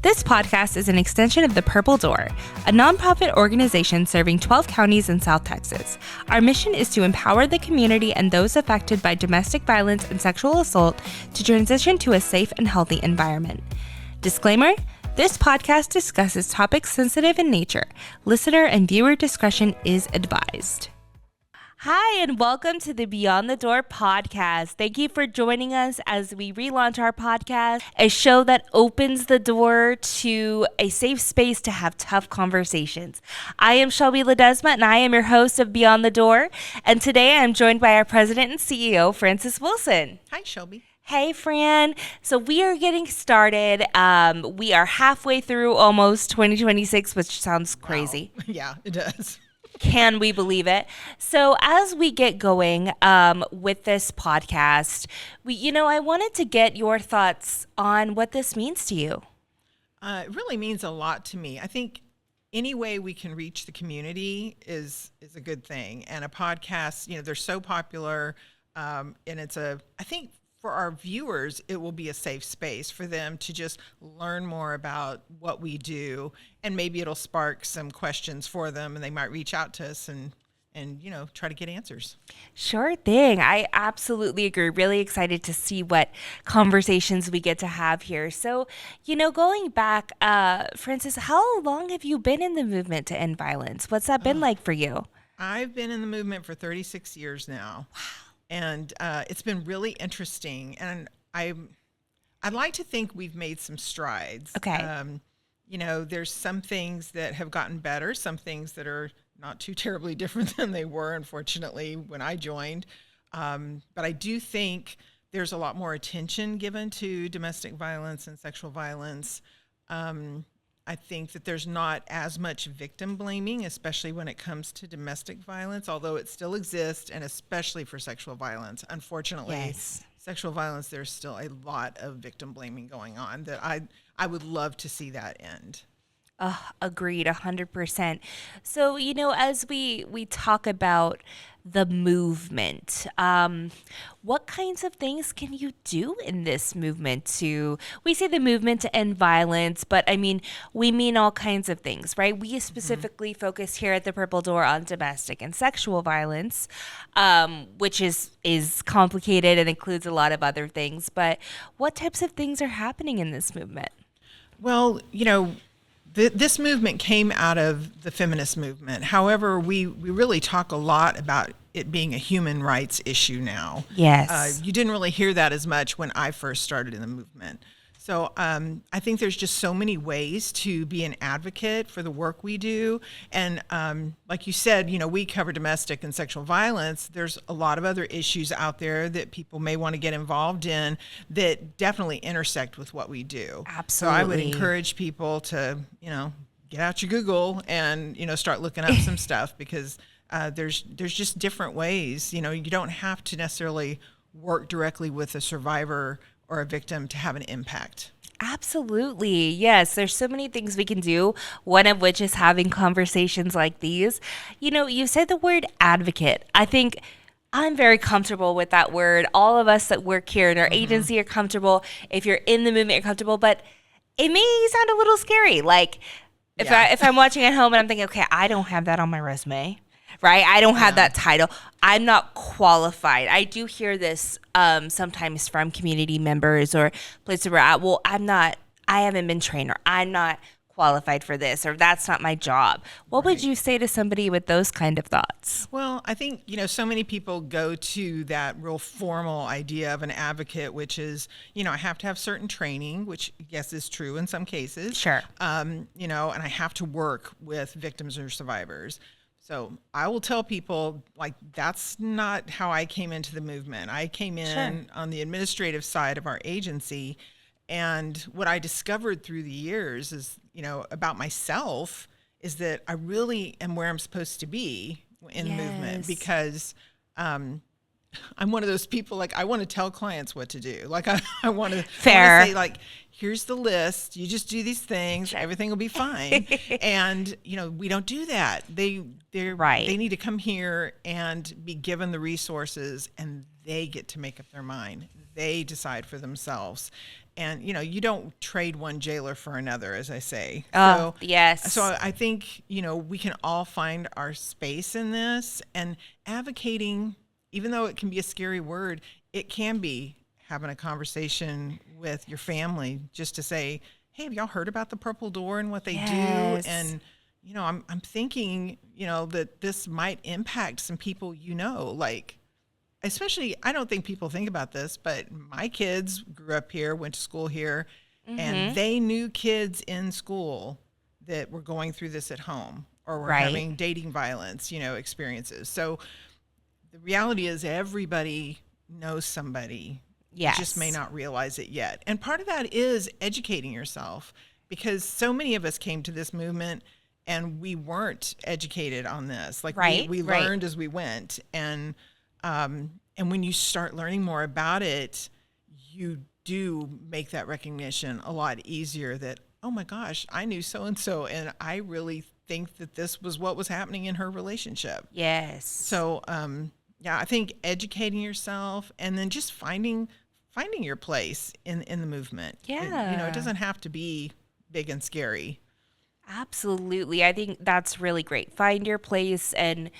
This podcast is an extension of the Purple Door, a nonprofit organization serving 12 counties in South Texas. Our mission is to empower the community and those affected by domestic violence and sexual assault to transition to a safe and healthy environment. Disclaimer: this podcast discusses topics sensitive in nature. Listener and viewer discretion is advised. Hi, and welcome to the Beyond the Door podcast. Thank you for joining us as we relaunch our podcast, a show that opens the door to a safe space to have tough conversations. I am Shelby Ledesma, and I am your host of Beyond the Door. And today I'm joined by our president and CEO, Francis Wilson. Hi, Shelby. Hey, Fran. So we are getting started. We are halfway through almost 2026, which sounds crazy. Wow. Yeah, it does. Can we believe it? So as we get going with this podcast, I wanted to get your thoughts on what this means to you. It really means a lot to me. I think any way we can reach the community is a good thing. And a podcast, they're so popular, and I think for our viewers, it will be a safe space for them to just learn more about what we do, and maybe it'll spark some questions for them, and they might reach out to us and try to get answers. Sure thing. I absolutely agree. Really excited to see what conversations we get to have here. So, going back, Francis, how long have you been in the movement to end violence? What's that been like for you? I've been in the movement for 36 years now. Wow. And it's been really interesting, and I'd like to think we've made some strides. Okay. There's some things that have gotten better, some things that are not too terribly different than they were, unfortunately, when I joined. But I do think there's a lot more attention given to domestic violence and sexual violence. I think that there's not as much victim blaming, especially when it comes to domestic violence, although it still exists, and especially for sexual violence. Unfortunately, yes. Sexual violence, there's still a lot of victim blaming going on that I would love to see that end. Agreed, 100%. So, as we talk about the movement, what kinds of things can you do in this movement we say the movement to end violence, but we mean all kinds of things, right? We specifically focus here at the Purple Door on domestic and sexual violence, which is complicated and includes a lot of other things. But what types of things are happening in this movement? Well, this movement came out of the feminist movement. However, we really talk a lot about it being a human rights issue now. Yes. You didn't really hear that as much when I first started in the movement. So I think there's just so many ways to be an advocate for the work we do. And like you said, we cover domestic and sexual violence. There's a lot of other issues out there that people may want to get involved in that definitely intersect with what we do. Absolutely. So I would encourage people to, get out your Google and, start looking up some stuff, because there's just different ways. You don't have to necessarily work directly with a survivor or a victim to have an impact. Absolutely. Yes. There's so many things we can do, one of which is having conversations like these. You said the word advocate. I think I'm very comfortable with that word. All of us that work here in our agency are comfortable. If you're in the movement, you're comfortable, but it may sound a little scary. Like if I'm watching at home and I'm thinking, okay, I don't have that on my resume. Right? I don't have that title. I'm not qualified. I do hear this sometimes from community members or places where I haven't been trained, or I'm not qualified for this, or that's not my job. What would you say to somebody with those kind of thoughts? Well, I think, so many people go to that real formal idea of an advocate, which is, I have to have certain training, which yes is true in some cases. Sure. And I have to work with victims or survivors. So I will tell people, that's not how I came into the movement. I came in on the administrative side of our agency. And what I discovered through the years is, about myself, is that I really am where I'm supposed to be in the movement, because I'm one of those people, I want to tell clients what to do. I want to say, here's the list. You just do these things, everything will be fine. And, we don't do that. They need to come here and be given the resources, and they get to make up their mind. They decide for themselves. And, you don't trade one jailer for another, as I say. Oh, yes. So I think, we can all find our space in this, and advocating, even though it can be a scary word, it can be having a conversation with your family just to say, hey, have y'all heard about the Purple Door and what they do? And, I'm thinking, that this might impact some people, like, especially, I don't think people think about this, but my kids grew up here, went to school here, and they knew kids in school that were going through this at home or were having dating violence, experiences. So the reality is everybody knows somebody. Yes. You just may not realize it yet. And part of that is educating yourself, because so many of us came to this movement and we weren't educated on this. Like we learned as we went. And when you start learning more about it, you do make that recognition a lot easier that, oh my gosh, I knew so-and-so, and I really think that this was what was happening in her relationship. Yes. So, I think educating yourself and then just finding your place in the movement. Yeah. It doesn't have to be big and scary. Absolutely. I think that's really great. Find your place. And,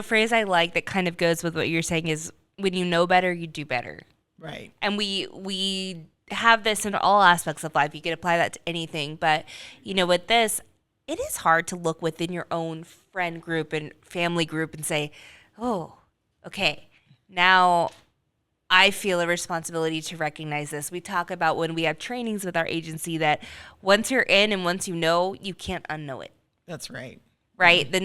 phrase I like that kind of goes with what you're saying is, when you know better, you do better. Right. And we have this in all aspects of life. You can apply that to anything. But, with this, it is hard to look within your own friend group and family group and say, oh, okay, now I feel a responsibility to recognize this. We talk about when we have trainings with our agency that once you're in and once you know, you can't unknow it. That's right. Right? The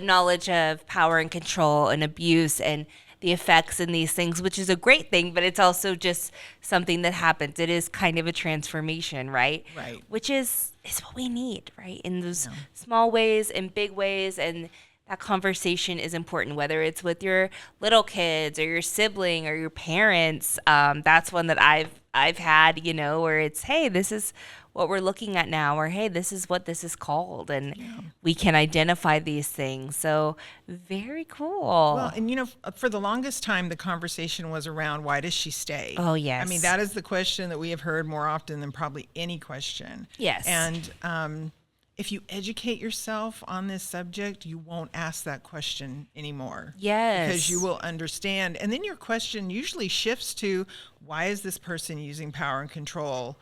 knowledge of power and control and abuse and the effects and these things, which is a great thing, but it's also just something that happens. It is kind of a transformation, right? Right. Which is what we need, right? In those small ways and big ways, and that conversation is important, whether it's with your little kids or your sibling or your parents. That's one that I've had, where it's, hey, this is what we're looking at now, or hey, this is what this is called, and we can identify these things. So very cool. Well, and for the longest time, the conversation was around, why does she stay? Oh, yes. I mean, that is the question that we have heard more often than probably any question. Yes. And if you educate yourself on this subject, you won't ask that question anymore. Yes. Because you will understand. And then your question usually shifts to, why is this person using power and control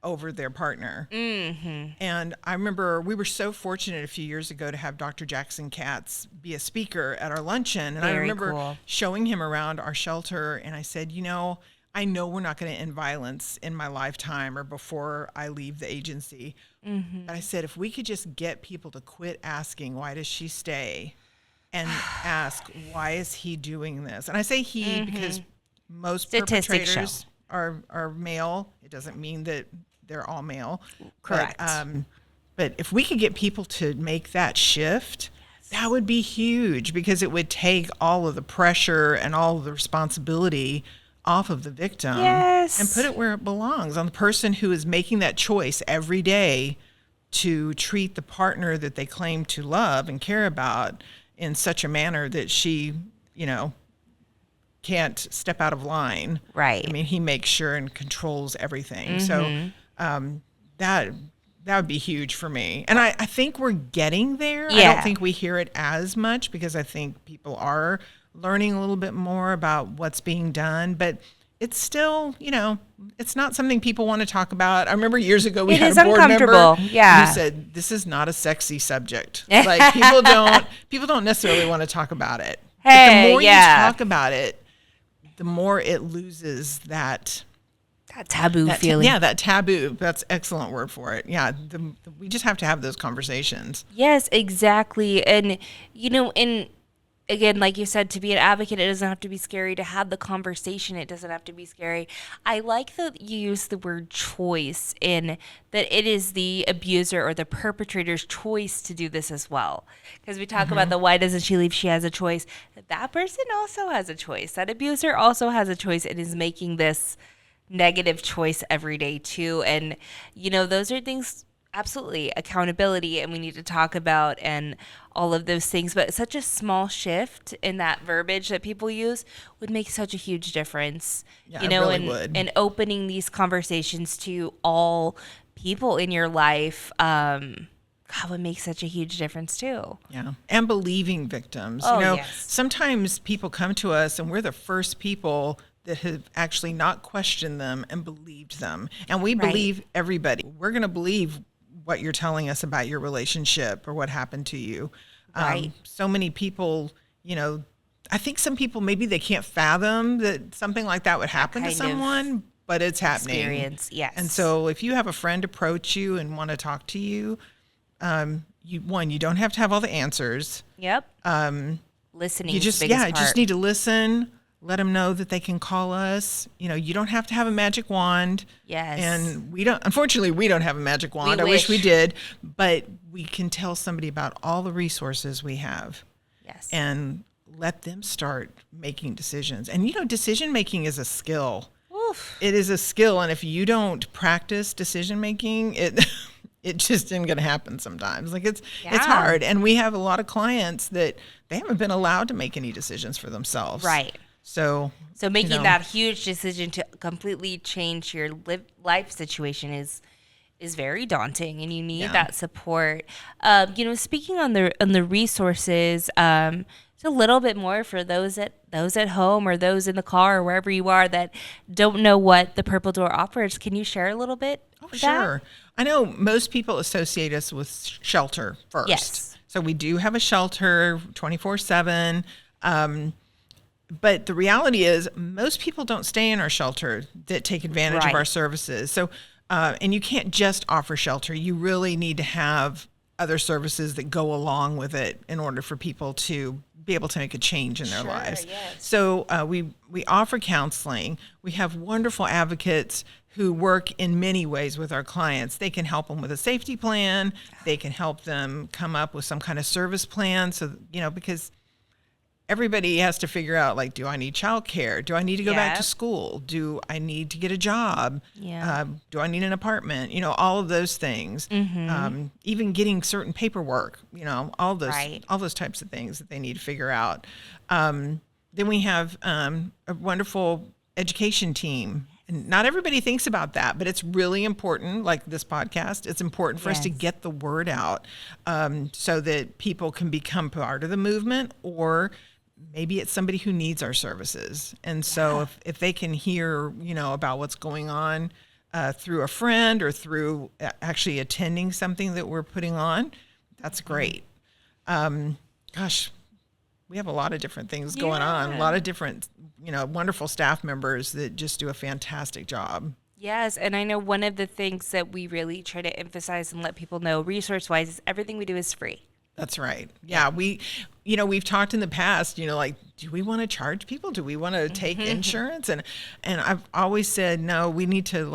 over their partner? Mm-hmm. And I remember we were so fortunate a few years ago to have Dr. Jackson Katz be a speaker at our luncheon. And I remember showing him around our shelter, and I said, I know we're not going to end violence in my lifetime or before I leave the agency. Mm-hmm. But I said, if we could just get people to quit asking, why does she stay? And ask, why is he doing this? And I say he because most perpetrators are male. It doesn't mean that they're all male. Correct. But if we could get people to make that shift, that would be huge, because it would take all of the pressure and all of the responsibility off of the victim and put it where it belongs, on the person who is making that choice every day to treat the partner that they claim to love and care about in such a manner that she, can't step out of line. Right. I mean, he makes sure and controls everything. So that would be huge for me. And I think we're getting there. Yeah. I don't think we hear it as much, because I think people are learning a little bit more about what's being done, but it's still, it's not something people want to talk about. I remember years ago we had a board member who said, this is not a sexy subject. Like people don't necessarily want to talk about it. But the more you talk about it, the more it loses that taboo feeling. That taboo. That's an excellent word for it. Yeah. We just have to have those conversations. Yes, exactly. And, and again, like you said, to be an advocate, it doesn't have to be scary. To have the conversation, it doesn't have to be scary. I like that you use the word choice, in that it is the abuser or the perpetrator's choice to do this as well. Because we talk about the why doesn't she leave? She has a choice. That person also has a choice. That abuser also has a choice and is making this negative choice every day too. And, those are things, absolutely, accountability, and we need to talk about and all of those things. But such a small shift in that verbiage that people use would make such a huge difference, Yeah, it really and, would. and opening these conversations to all people in your life. God, would make such a huge difference too. Yeah. And believing victims. Oh, yes. Sometimes people come to us and we're the first people that have actually not questioned them and believed them. And we Right. believe everybody. We're going to believe what you're telling us about your relationship or what happened to you. Right. So many people, I think some people, maybe they can't fathom that something like that would happen to kind of someone, but it's happening. Experience, yes. And so if you have a friend approach you and want to talk to you, you don't have to have all the answers. Yep. Listening You is just, the biggest part. just need to listen, let them know that they can call us. You don't have to have a magic wand. Yes. And unfortunately, we don't have a magic wand. I wish we wish. did, but we can tell somebody about all the resources we have. Yes. And let them start making decisions. And, decision making is a skill. Oof. It is a skill. And if you don't practice decision making, it just isn't going to happen sometimes. Like it's hard. And we have a lot of clients that they haven't been allowed to make any decisions for themselves. Right. So making that huge decision to completely change your life situation is very daunting, and you need that support. Speaking on the resources, just a little bit more for those at home or those in the car or wherever you are that don't know what the Purple Door offers. Can you share a little bit? Oh, sure. I know most people associate us with shelter first. Yes. So we do have a shelter 24/7. But the reality is most people don't stay in our shelter that take advantage of our services. So, and you can't just offer shelter. You really need to have other services that go along with it in order for people to be able to make a change in their lives. Yes. So we offer counseling. We have wonderful advocates who work in many ways with our clients. They can help them with a safety plan. They can help them come up with some kind of service plan. So, because everybody has to figure out, like, do I need childcare? Do I need to go back to school? Do I need to get a job? Yeah. Do I need an apartment? All of those things. Even getting certain paperwork. All those types of things that they need to figure out. Then we have a wonderful education team. And not everybody thinks about that, but it's really important. Like this podcast, it's important for us to get the word out, so that people can become part of the movement, or maybe it's somebody who needs our services. And so if they can hear, about what's going on through a friend or through actually attending something that we're putting on, that's great. We have a lot of different things going on, a lot of different, wonderful staff members that just do a fantastic job. Yes, and I know one of the things that we really try to emphasize and let people know resource-wise is everything we do is free. That's right. Yeah, we've talked in the past, like, do we want to charge people? Do we want to take insurance? And I've always said, no, we need to,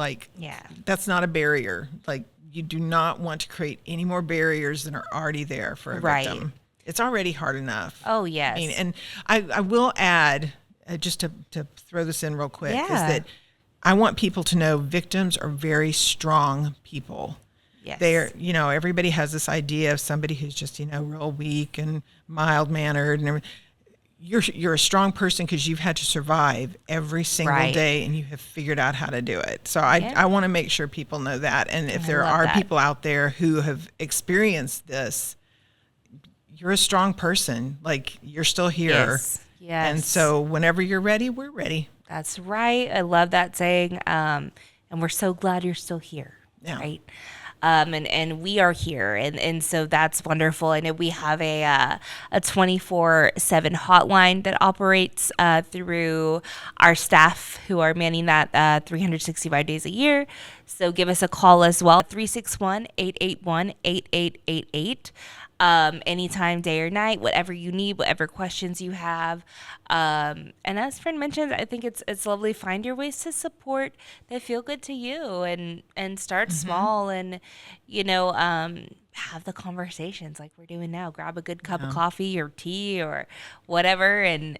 that's not a barrier. Like, you do not want to create any more barriers than are already there for a victim. It's already hard enough. Oh, yes. And I will add, just to throw this in real quick, is that I want people to know victims are very strong people. Yes. They're, everybody has this idea of somebody who's just, real weak and mild-mannered and everything. You're a strong person because you've had to survive every single day, and you have figured out how to do it. So I want to make sure people know that. And if there are people out there who have experienced this, you're a strong person. Like, you're still here. Yes. And so whenever you're ready, we're ready. That's right. I love that saying. And we're so glad you're still here. Yeah. Right. And we are here. And so that's wonderful. I know we have a 24/7 hotline that operates through our staff who are manning that 365 days a year. So give us a call as well, 361-881-8888. Anytime, day or night, whatever you need, whatever questions you have. And as Fred mentioned, I think it's lovely. Find your ways to support that feel good to you, and start small, and have the conversations like we're doing now. Grab a good cup of coffee or tea or whatever, and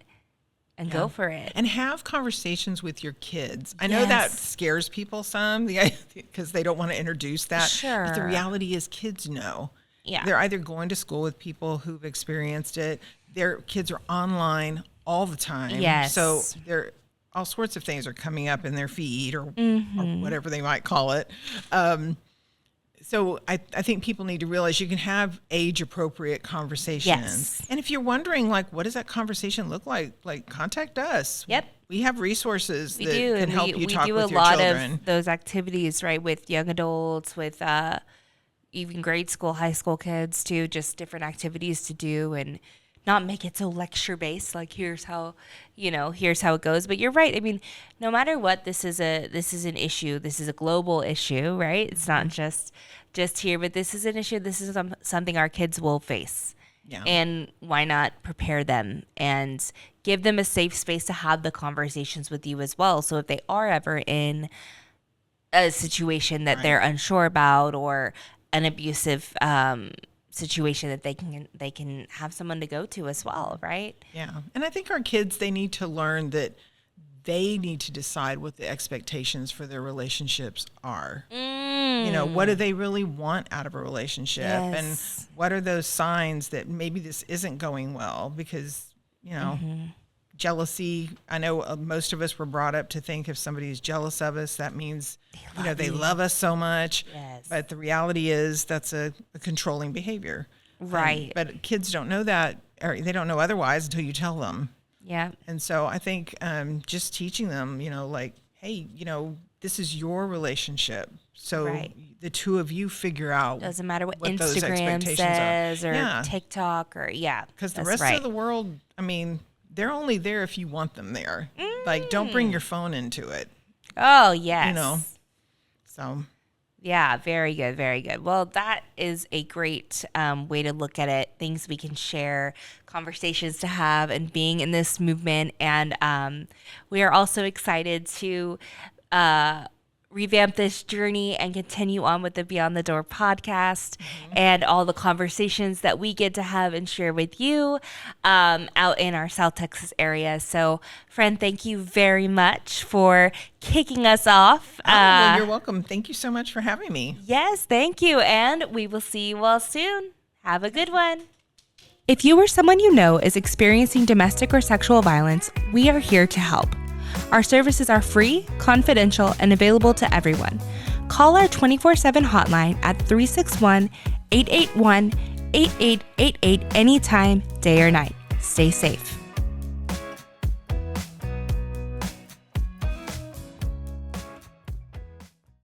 and go for it. And have conversations with your kids. I know that scares people some because they don't want to introduce that. Sure. But the reality is kids know. Yeah. They're either going to school with people who've experienced it. Their kids are online all the time. Yes. So all sorts of things are coming up in their feed or whatever they might call it. So I think people need to realize you can have age-appropriate conversations. Yes. And if you're wondering, like, what does that conversation look like contact us. Yep. We have resources that do, can and help you talk with your We do a lot children. of those activities, right, with young adults, with even grade school, high school kids too, just different activities to do and not make it so lecture based, like here's how it goes. But you're right. I mean, no matter what, this is an issue. This is a global issue, right? It's not just here, but this is an issue. This is something our kids will face. Yeah. And why not prepare them and give them a safe space to have the conversations with you as well. So if they are ever in a situation that they're unsure about or an abusive situation, that they can have someone to go to as well, right? Yeah. And I think our kids, they need to learn that they need to decide what the expectations for their relationships are. You know, what do they really want out of a relationship? Yes. And what are those signs that maybe this isn't going well? Because, you know, jealousy, I know most of us were brought up to think if somebody is jealous of us, that means, they love us so much. Yes. But the reality is that's a controlling behavior. Right. But kids don't know that, or they don't know otherwise until you tell them. Yeah. And so I think just teaching them, like, hey, this is your relationship. So the two of you figure out. Doesn't matter what those Instagram expectations says or Yeah. TikTok or Because the rest of the world, I mean, they're only there if you want them there. Like, don't bring your phone into it. Oh, yes. So. Yeah, very good, very good. Well, that is a great way to look at it. Things we can share, conversations to have, and being in this movement. And we are also excited to revamp this journey and continue on with the Beyond the Door podcast and all the conversations that we get to have and share with you out in our South Texas area. So, friend, thank you very much for kicking us off. Well, you're welcome. Thank you so much for having me. Yes, thank you. And we will see you all soon. Have a good one. If you or someone you know is experiencing domestic or sexual violence, we are here to help. Our services are free, confidential, and available to everyone. Call our 24/7 hotline at 361-881-8888 anytime, day or night. Stay safe.